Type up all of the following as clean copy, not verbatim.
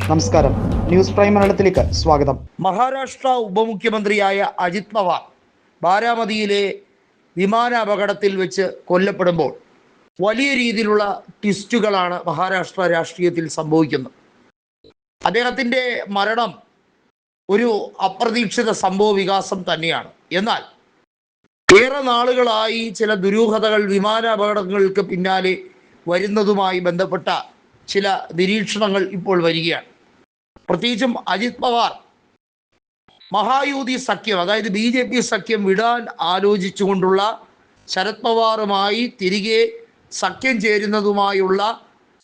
നമസ്കാരം, news prime മലയാളത്തിലേക്ക് സ്വാഗതം. മഹാരാഷ്ട്ര ഉപമുഖ്യമന്ത്രിയായ അജിത് പവാർ ബാരാമതിയിലെ വിമാന അപകടത്തിൽ വെച്ച് കൊല്ലപ്പെടുമ്പോൾ വലിയ രീതിയിലുള്ള ട്വിസ്റ്റുകളാണ് മഹാരാഷ്ട്ര രാഷ്ട്രീയത്തിൽ സംഭവിക്കുന്നത്. അദ്ദേഹത്തിൻ്റെ മരണം ഒരു അപ്രതീക്ഷിത സംഭവ വികാസം തന്നെയാണ്. എന്നാൽ ഏറെ നാളുകളായി ചില ദുരൂഹതകൾ വിമാന അപകടങ്ങൾക്ക് പിന്നാലെ വരുന്നതുമായി ബന്ധപ്പെട്ട ചില നിരീക്ഷണങ്ങൾ ഇപ്പോൾ വരികയാണ്. പ്രത്യേകിച്ചും അജിത് പവാർ മഹായൂതി സഖ്യം, അതായത് BJP സഖ്യം വിടാൻ ആലോചിച്ചുകൊണ്ടുള്ള ശരത് പവാറുമായി തിരികെ സഖ്യം ചേരുന്നതുമായുള്ള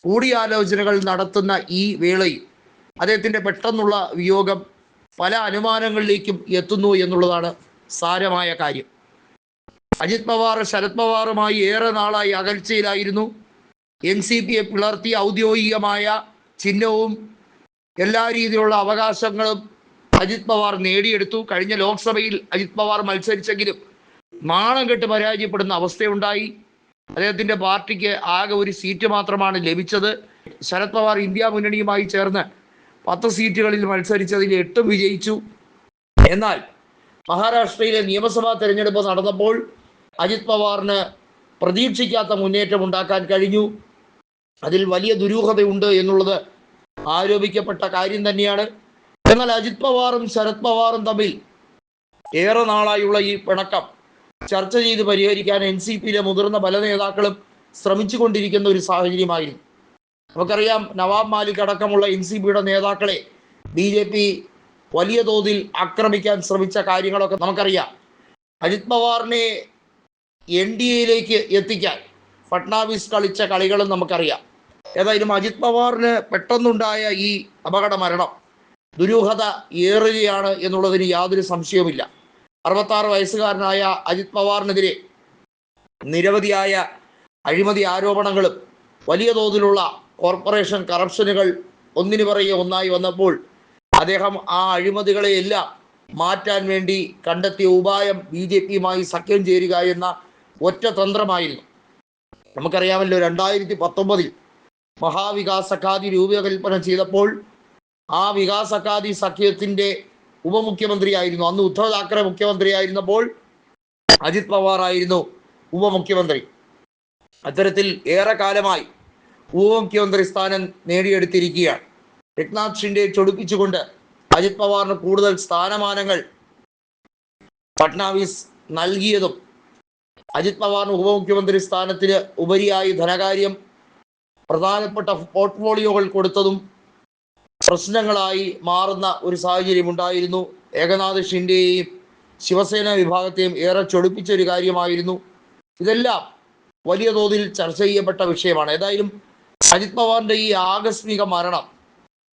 കൂടിയാലോചനകൾ നടത്തുന്ന ഈ വേളയിൽ അദ്ദേഹത്തിൻ്റെ പെട്ടെന്നുള്ള വിയോഗം പല അനുമാനങ്ങളിലേക്കും എത്തുന്നു എന്നുള്ളതാണ് സാരമായ കാര്യം. അജിത് പവാർ ശരത് പവാറുമായി ഏറെ നാളായി അകൽച്ചയിലായിരുന്നു. NCPയെ പിളർത്തി ഔദ്യോഗികമായ ചിഹ്നവും എല്ലാ രീതിയിലുള്ള അവകാശങ്ങളും അജിത് പവാർ നേടിയെടുത്തു. കഴിഞ്ഞ ലോക്സഭയിൽ അജിത് പവാർ മത്സരിച്ചെങ്കിലും നാണം കെട്ട് പരാജയപ്പെടുന്ന അവസ്ഥയുണ്ടായി. അദ്ദേഹത്തിൻ്റെ പാർട്ടിക്ക് ആകെ ഒരു സീറ്റ് മാത്രമാണ് ലഭിച്ചത്. ശരത് പവാർ ഇന്ത്യ മുന്നണിയുമായി ചേർന്ന് 10 സീറ്റുകളിൽ മത്സരിച്ചതിൽ 8 വിജയിച്ചു. എന്നാൽ മഹാരാഷ്ട്രയിലെ നിയമസഭാ തെരഞ്ഞെടുപ്പ് നടന്നപ്പോൾ അജിത് പവാറിന് പ്രതീക്ഷിക്കാത്ത മുന്നേറ്റം ഉണ്ടാക്കാൻ കഴിഞ്ഞു. അതിൽ വലിയ ദുരൂഹതയുണ്ട് എന്നുള്ളത് ആരോപിക്കപ്പെട്ട കാര്യം തന്നെയാണ്. എന്നാൽ അജിത് പവാറും ശരത് പവാറും തമ്മിൽ ഏറെ നാളായുള്ള ഈ പിണക്കം ചർച്ച ചെയ്ത് പരിഹരിക്കാൻ NCPയിലെ മുതിർന്ന പല നേതാക്കളും ശ്രമിച്ചുകൊണ്ടിരിക്കുന്ന ഒരു സാഹചര്യമായിരുന്നു. നമുക്കറിയാം, നവാബ് മാലിക് അടക്കമുള്ള NCPയുടെ നേതാക്കളെ BJP വലിയ തോതിൽ ആക്രമിക്കാൻ ശ്രമിച്ച കാര്യങ്ങളൊക്കെ നമുക്കറിയാം. അജിത് പവാറിനെ NDAയിലേക്ക് എത്തിക്കാൻ ഫട്നാവിസ് കളിച്ച കളികളും നമുക്കറിയാം. ഏതായാലും അജിത് പവാറിന് പെട്ടെന്നുണ്ടായ ഈ അപകട മരണം ദുരൂഹത ഏറുകയാണ് എന്നുള്ളതിന് യാതൊരു സംശയവുമില്ല. 66 വയസ്സുകാരനായ അജിത് പവാറിനെതിരെ നിരവധിയായ അഴിമതി ആരോപണങ്ങളും വലിയ തോതിലുള്ള കോർപ്പറേഷൻ കറപ്ഷനുകൾ ഒന്നിനു പിറകെ ഒന്നായി വന്നപ്പോൾ അദ്ദേഹം ആ അഴിമതികളെയെല്ലാം മാറ്റാൻ വേണ്ടി കണ്ടെത്തിയ ഉപായം BJPയുമായി സഖ്യം ചേരുക എന്ന ഒറ്റ തന്ത്രമായിരുന്നു. നമുക്കറിയാമല്ലോ, 2019 മഹാവികാസ് അഘാദി രൂപകൽപ്പന ചെയ്തപ്പോൾ ആ വികാസ് അഘാദി സഖ്യത്തിൻ്റെ ഉപമുഖ്യമന്ത്രിയായിരുന്നു, അന്ന് ഉദ്ധവ് താക്കറെ മുഖ്യമന്ത്രിയായിരുന്നപ്പോൾ അജിത് പവാർ ആയിരുന്നു ഉപമുഖ്യമന്ത്രി. അത്തരത്തിൽ ഏറെ കാലമായി ഉപമുഖ്യമന്ത്രി സ്ഥാനം നേടിയെടുത്തിരിക്കുകയാണ്. ഏക്നാഥ് ഷിൻഡെ ചൊടിപ്പിച്ചുകൊണ്ട് അജിത് പവാറിന് കൂടുതൽ സ്ഥാനമാനങ്ങൾ ഫട്നാവിസ് നൽകിയതും അജിത് പവാറിന് ഉപമുഖ്യമന്ത്രി സ്ഥാനത്തിന് ഉപരിയായി ധനകാര്യം പ്രധാനപ്പെട്ട പോർട്ട്ഫോളിയോകൾ കൊടുത്തതും പ്രശ്നങ്ങളായി മാറുന്ന ഒരു സാഹചര്യം ഉണ്ടായിരുന്നു. ഏകനാഥ് ഷിൻഡെയെയും ശിവസേന വിഭാഗത്തെയും ഏറെ ചൊടിപ്പിച്ച ഒരു കാര്യമായിരുന്നു. ഇതെല്ലാം വലിയ തോതിൽ ചർച്ച ചെയ്യപ്പെട്ട വിഷയമാണ്. ഏതായാലും അജിത് പവാറിൻ്റെ ഈ ആകസ്മിക മരണം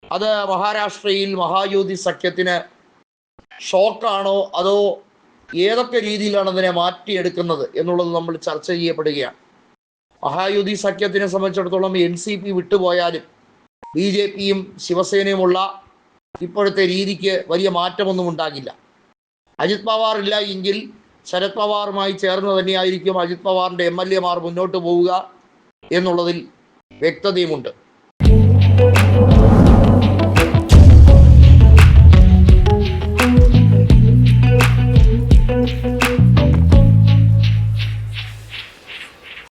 അത് മഹാരാഷ്ട്രയിൽ മഹായൂതി സഖ്യത്തിന് ഷോക്കാണോ അതോ ഏതൊക്കെ രീതിയിലാണ് അതിനെ മാറ്റിയെടുക്കുന്നത് എന്നുള്ളത് നമ്മൾ ചർച്ച ചെയ്യപ്പെടുകയാണ്. മഹായൂതി സഖ്യത്തിനെ സംബന്ധിച്ചിടത്തോളം NCP വിട്ടുപോയാലും BJPയും ശിവസേനയുമുള്ള ഇപ്പോഴത്തെ രീതിക്ക് വലിയ മാറ്റമൊന്നും ഉണ്ടാകില്ല. അജിത് പവാർ ഇല്ല എങ്കിൽ ശരത് പവാറുമായി ചേർന്ന് തന്നെയായിരിക്കും അജിത് പവാറിൻ്റെ MLA മാർ മുന്നോട്ട് പോവുക എന്നുള്ളതിൽ വ്യക്തതയുമുണ്ട്.